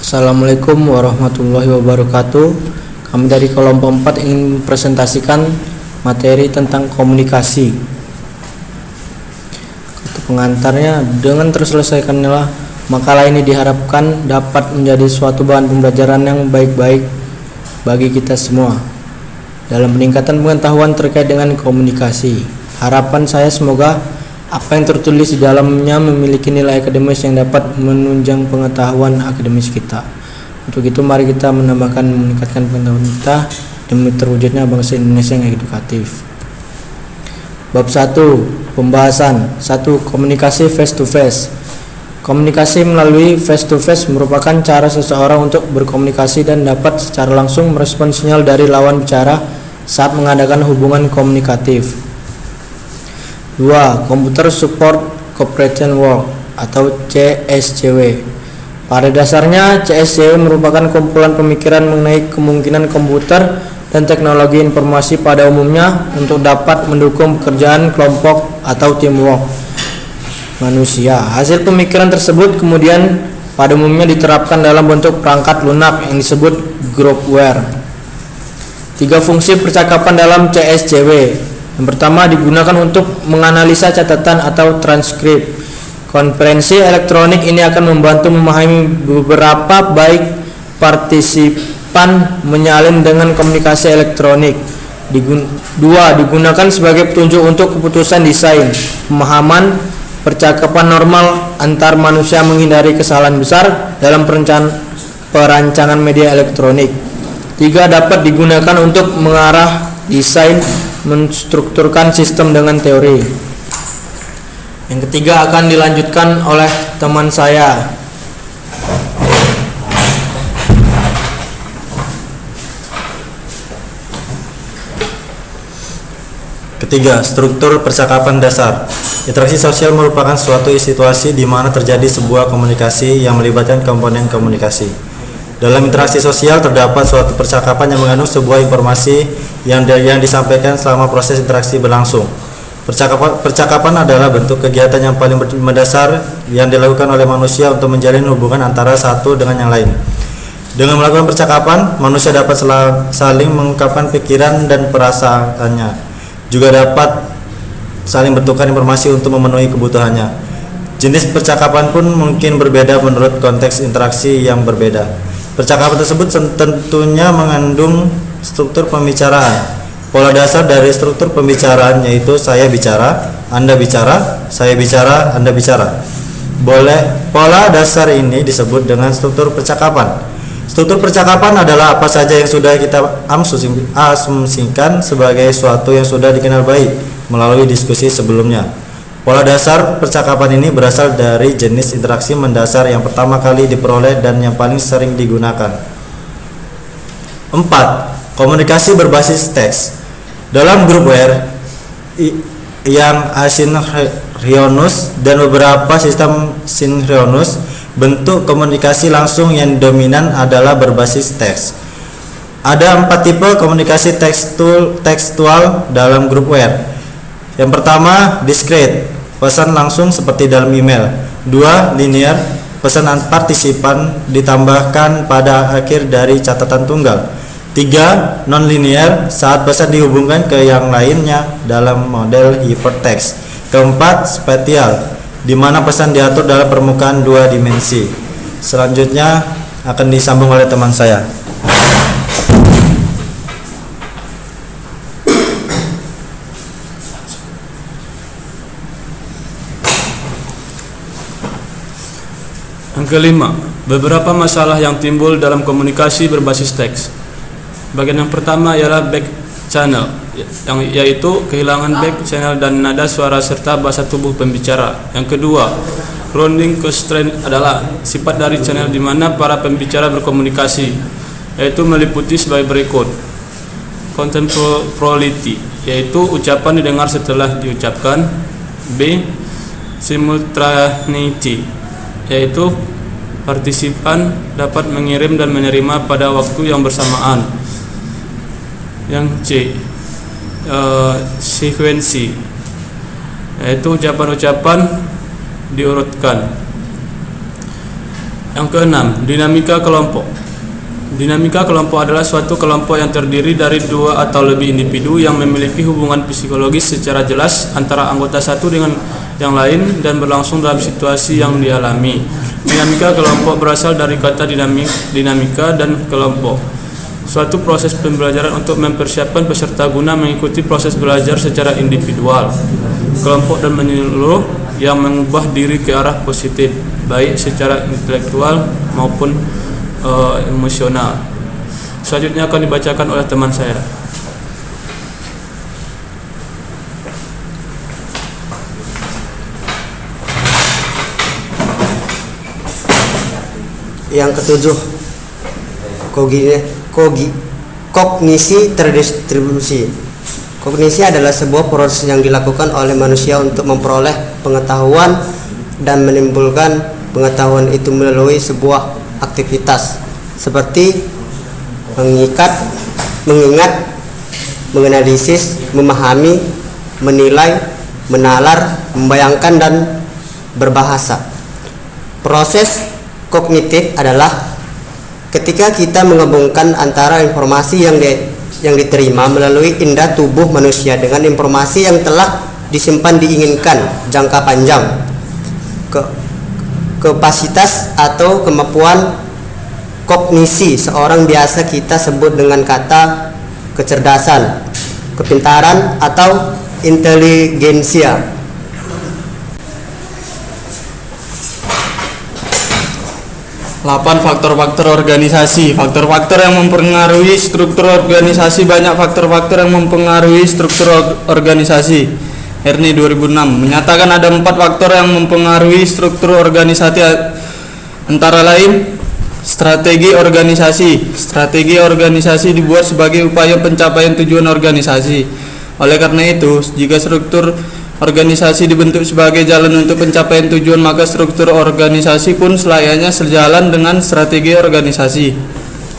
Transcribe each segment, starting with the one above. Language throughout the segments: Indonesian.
Assalamualaikum warahmatullahi wabarakatuh. Kami dari kelompok 4 ingin presentasikan materi tentang komunikasi. Kata pengantarnya, dengan terselesaikannya makalah ini diharapkan dapat menjadi suatu bahan pembelajaran yang baik-baik bagi kita semua dalam peningkatan pengetahuan terkait dengan komunikasi. Harapan saya semoga apa yang tertulis di dalamnya memiliki nilai akademis yang dapat menunjang pengetahuan akademis kita. Untuk itu mari kita meningkatkan pengetahuan kita demi terwujudnya bangsa Indonesia yang edukatif. Bab 1. Pembahasan 1. Komunikasi face to face. Komunikasi melalui face to face merupakan cara seseorang untuk berkomunikasi dan dapat secara langsung merespon sinyal dari lawan bicara saat mengadakan hubungan komunikatif. 2. Computer Support Cooperation Work atau CSCW. Pada dasarnya CSCW merupakan kumpulan pemikiran mengenai kemungkinan komputer dan teknologi informasi pada umumnya untuk dapat mendukung pekerjaan kelompok atau teamwork manusia. Hasil pemikiran tersebut kemudian pada umumnya diterapkan dalam bentuk perangkat lunak yang disebut groupware. 3. Fungsi percakapan dalam CSCW. Yang pertama, digunakan untuk menganalisa catatan atau transkrip. Konferensi elektronik ini akan membantu memahami beberapa baik partisipan menyalin dengan komunikasi elektronik. 2. Digunakan sebagai petunjuk untuk keputusan desain, pemahaman percakapan normal antar manusia, menghindari kesalahan besar dalam perancangan media elektronik. 3. Dapat digunakan untuk mengarah desain, menstrukturkan sistem dengan teori. Yang ketiga akan dilanjutkan oleh teman saya. Ketiga, struktur percakapan dasar. Interaksi sosial merupakan suatu situasi di mana terjadi sebuah komunikasi yang melibatkan komponen komunikasi. Dalam interaksi sosial terdapat suatu percakapan yang mengandung sebuah informasi yang disampaikan selama proses interaksi berlangsung. Percakapan adalah bentuk kegiatan yang paling mendasar yang dilakukan oleh manusia untuk menjalin hubungan antara satu dengan yang lain. Dengan melakukan percakapan, manusia dapat saling mengungkapkan pikiran dan perasaannya. Juga dapat saling bertukar informasi untuk memenuhi kebutuhannya. Jenis percakapan pun mungkin berbeda menurut konteks interaksi yang berbeda. Percakapan tersebut tentunya mengandung struktur pembicaraan. Pola dasar dari struktur pembicaraan yaitu saya bicara, Anda bicara, saya bicara, Anda bicara. Pola dasar ini disebut dengan struktur percakapan. Struktur percakapan adalah apa saja yang sudah kita asumsikan sebagai suatu yang sudah dikenal baik melalui diskusi sebelumnya. Pola dasar percakapan ini berasal dari jenis interaksi mendasar yang pertama kali diperoleh dan yang paling sering digunakan. 4. Komunikasi berbasis teks. Dalam groupware yang asinkronus dan beberapa sistem sinkronus, bentuk komunikasi langsung yang dominan adalah berbasis teks. Ada 4 tipe komunikasi tekstual dalam groupware. Yang pertama, discrete, pesan langsung seperti dalam email. 2. Linear, pesan partisipan ditambahkan pada akhir dari catatan tunggal. 3. Non-linear, saat pesan dihubungkan ke yang lainnya dalam model hypertext. 4. Spatial, di mana pesan diatur dalam permukaan 2 dimensi. Selanjutnya akan disambung oleh teman saya. Yang kelima, beberapa masalah yang timbul dalam komunikasi berbasis teks. Bagian yang pertama ialah back channel, yaitu kehilangan back channel dan nada suara serta bahasa tubuh pembicara. Yang kedua, grounding constraint adalah sifat dari channel di mana para pembicara berkomunikasi, yaitu meliputi sebagai berikut. Contemporaneity, yaitu ucapan didengar setelah diucapkan. B. Simultaneity, yaitu partisipan dapat mengirim dan menerima pada waktu yang bersamaan. Yang C. Sekuensi, yaitu ucapan-ucapan diurutkan. Yang keenam, dinamika kelompok. Dinamika kelompok adalah suatu kelompok yang terdiri dari dua atau lebih individu yang memiliki hubungan psikologis secara jelas antara anggota satu dengan yang lain dan berlangsung dalam situasi yang dialami. Dinamika kelompok berasal dari kata dinamika dan kelompok. Suatu proses pembelajaran untuk mempersiapkan peserta guna mengikuti proses belajar secara individual, kelompok dan menyeluruh yang mengubah diri ke arah positif, baik secara intelektual maupun emosional. Selanjutnya akan dibacakan oleh teman saya. Yang ketujuh, kognisi terdistribusi. Kognisi adalah sebuah proses yang dilakukan oleh manusia untuk memperoleh pengetahuan dan menimbulkan pengetahuan itu melalui sebuah aktivitas seperti mengingat, menganalisis, memahami, menilai, menalar, membayangkan, dan berbahasa. Proses kognitif adalah ketika kita menggabungkan antara informasi yang diterima melalui indera tubuh manusia dengan informasi yang telah disimpan diinginkan jangka panjang. Kapasitas atau kemampuan kognisi seorang biasa kita sebut dengan kata kecerdasan, kepintaran, atau inteligensia. Faktor-faktor organisasi. Faktor-faktor yang mempengaruhi struktur organisasi. Banyak faktor-faktor yang mempengaruhi struktur organisasi. Erni 2006 menyatakan ada 4 faktor yang mempengaruhi struktur organisasi, antara lain strategi organisasi. Strategi organisasi dibuat sebagai upaya pencapaian tujuan organisasi. Oleh karena itu, jika struktur organisasi dibentuk sebagai jalan untuk pencapaian tujuan, maka struktur organisasi pun selayaknya sejalan dengan strategi organisasi.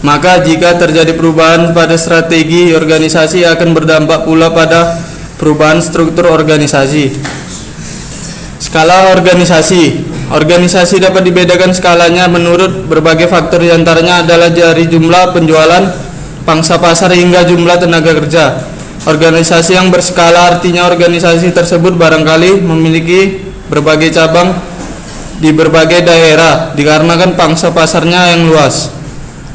Maka jika terjadi perubahan pada strategi organisasi, akan berdampak pula pada perubahan struktur organisasi. Skala organisasi. Organisasi dapat dibedakan skalanya menurut berbagai faktor, diantaranya adalah dari jumlah penjualan, pangsa pasar, hingga jumlah tenaga kerja. Organisasi yang berskala artinya organisasi tersebut barangkali memiliki berbagai cabang di berbagai daerah dikarenakan pangsa pasarnya yang luas.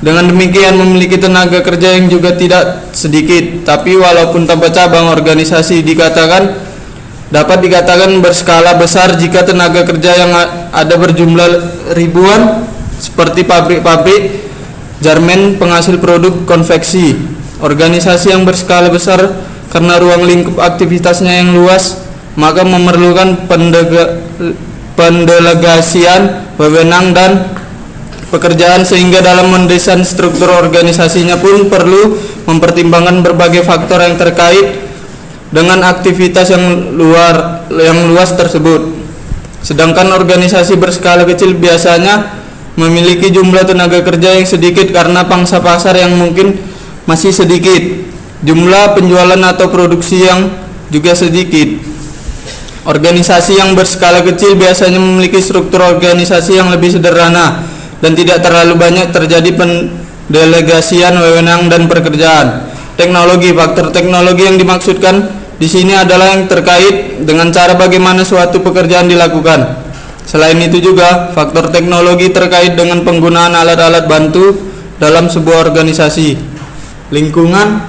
Dengan demikian memiliki tenaga kerja yang juga tidak sedikit, tapi walaupun tanpa cabang, organisasi dapat dikatakan berskala besar jika tenaga kerja yang ada berjumlah ribuan, seperti pabrik-pabrik garmen penghasil produk konveksi. Organisasi yang berskala besar karena ruang lingkup aktivitasnya yang luas, maka memerlukan pendelegasian wewenang dan pekerjaan, sehingga dalam mendesain struktur organisasinya pun perlu mempertimbangkan berbagai faktor yang terkait dengan aktivitas yang luas tersebut. Sedangkan organisasi berskala kecil biasanya memiliki jumlah tenaga kerja yang sedikit karena pangsa pasar yang mungkin masih sedikit, jumlah penjualan atau produksi yang juga sedikit. Organisasi yang berskala kecil biasanya memiliki struktur organisasi yang lebih sederhana dan tidak terlalu banyak terjadi pendelegasian wewenang dan pekerjaan. Teknologi. Faktor teknologi yang dimaksudkan di sini adalah yang terkait dengan cara bagaimana suatu pekerjaan dilakukan. Selain itu juga faktor teknologi terkait dengan penggunaan alat-alat bantu dalam sebuah organisasi. Lingkungan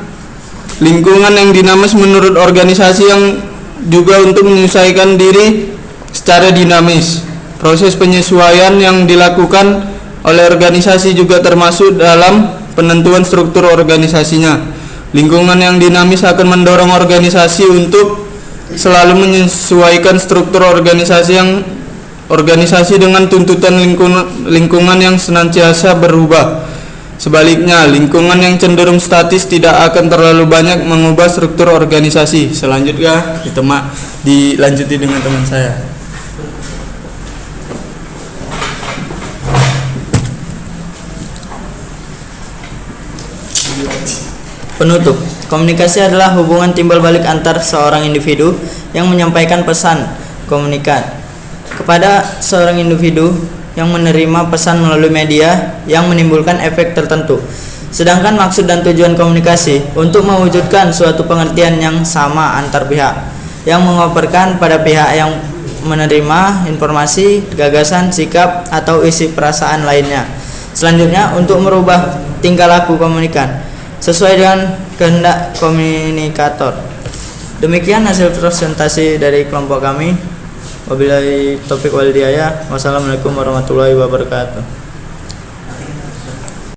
yang dinamis menurut organisasi yang juga untuk menyesuaikan diri secara dinamis. Proses penyesuaian yang dilakukan oleh organisasi juga termasuk dalam penentuan struktur organisasinya. Lingkungan yang dinamis akan mendorong organisasi untuk selalu menyesuaikan struktur organisasi dengan tuntutan lingkungan yang senantiasa berubah. Sebaliknya, lingkungan yang cenderung statis tidak akan terlalu banyak mengubah struktur organisasi. Selanjutnya dilanjuti dengan teman saya. Penutup. Komunikasi adalah hubungan timbal balik antar seorang individu yang menyampaikan pesan komunikat kepada seorang individu yang menerima pesan melalui media yang menimbulkan efek tertentu. Sedangkan maksud dan tujuan komunikasi untuk mewujudkan suatu pengertian yang sama antar pihak, yang mengoperkan pada pihak yang menerima informasi, gagasan, sikap, atau isi perasaan lainnya. Selanjutnya, untuk merubah tingkah laku komunikan sesuai dengan kehendak komunikator. Demikian hasil presentasi dari kelompok kami. Wabillahi taufiq wal hidayah. Wassalamualaikum warahmatullahi wabarakatuh.